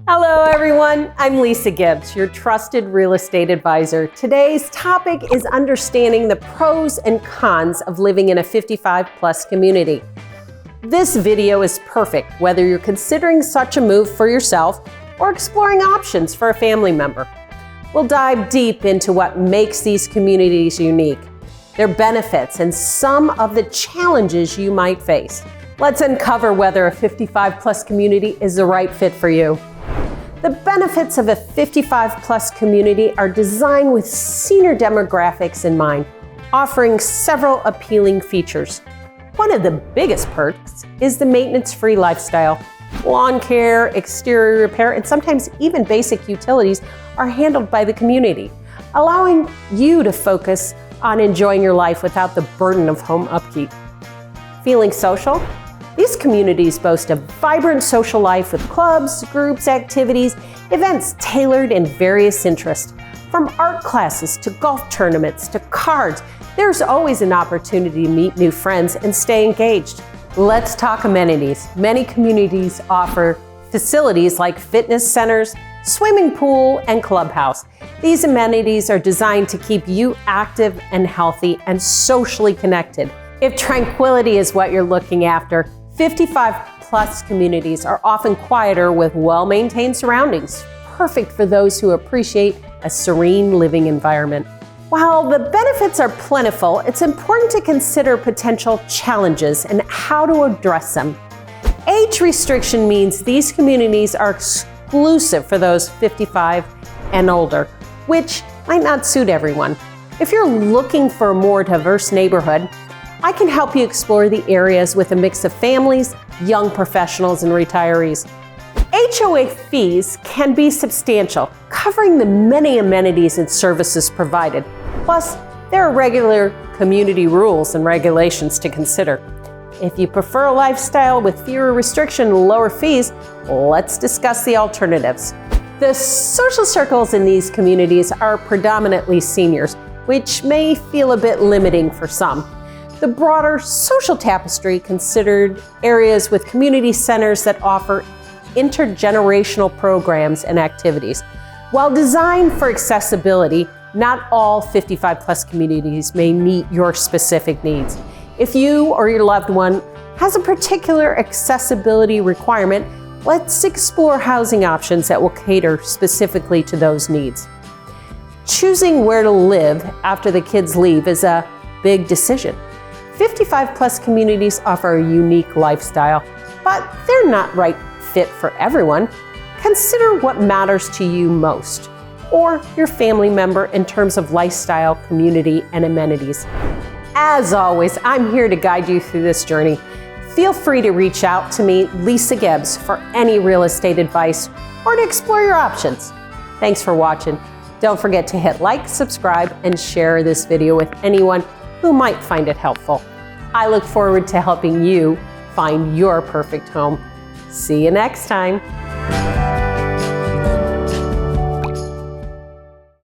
Hello everyone, I'm Lisa Gibbs, your trusted real estate advisor. Today's topic is understanding the pros and cons of living in a 55+ community. This video is perfect whether you're considering such a move for yourself or exploring options for a family member. We'll dive deep into what makes these communities unique, their benefits, and some of the challenges you might face. Let's uncover whether a 55+ community is the right fit for you. The benefits of a 55+ community are designed with senior demographics in mind, offering several appealing features. One of the biggest perks is the maintenance-free lifestyle. Lawn care, exterior repair, and sometimes even basic utilities are handled by the community, allowing you to focus on enjoying your life without the burden of home upkeep. Feeling social? These communities boast a vibrant social life with clubs, groups, activities, events tailored in various interests. From art classes to golf tournaments to cards, there's always an opportunity to meet new friends and stay engaged. Let's talk amenities. Many communities offer facilities like fitness centers, swimming pool, and clubhouse. These amenities are designed to keep you active and healthy and socially connected. If tranquility is what you're looking after, 55+ communities are often quieter with well-maintained surroundings, perfect for those who appreciate a serene living environment. While the benefits are plentiful, it's important to consider potential challenges and how to address them. Age restriction means these communities are exclusive for those 55 and older, which might not suit everyone. If you're looking for a more diverse neighborhood, I can help you explore the areas with a mix of families, young professionals, and retirees. HOA fees can be substantial, covering the many amenities and services provided. Plus, there are regular community rules and regulations to consider. If you prefer a lifestyle with fewer restrictions and lower fees, let's discuss the alternatives. The social circles in these communities are predominantly seniors, which may feel a bit limiting for some. The broader social tapestry considered areas with community centers that offer intergenerational programs and activities. While designed for accessibility, not all 55+ communities may meet your specific needs. If you or your loved one has a particular accessibility requirement, let's explore housing options that will cater specifically to those needs. Choosing where to live after the kids leave is a big decision. 55+ communities offer a unique lifestyle, but they're not right fit for everyone. Consider what matters to you most, or your family member in terms of lifestyle, community, and amenities. As always, I'm here to guide you through this journey. Feel free to reach out to me, Lisa Gibbs, for any real estate advice or to explore your options. Thanks for watching. Don't forget to hit like, subscribe, and share this video with anyone who might find it helpful. I look forward to helping you find your perfect home. See you next time.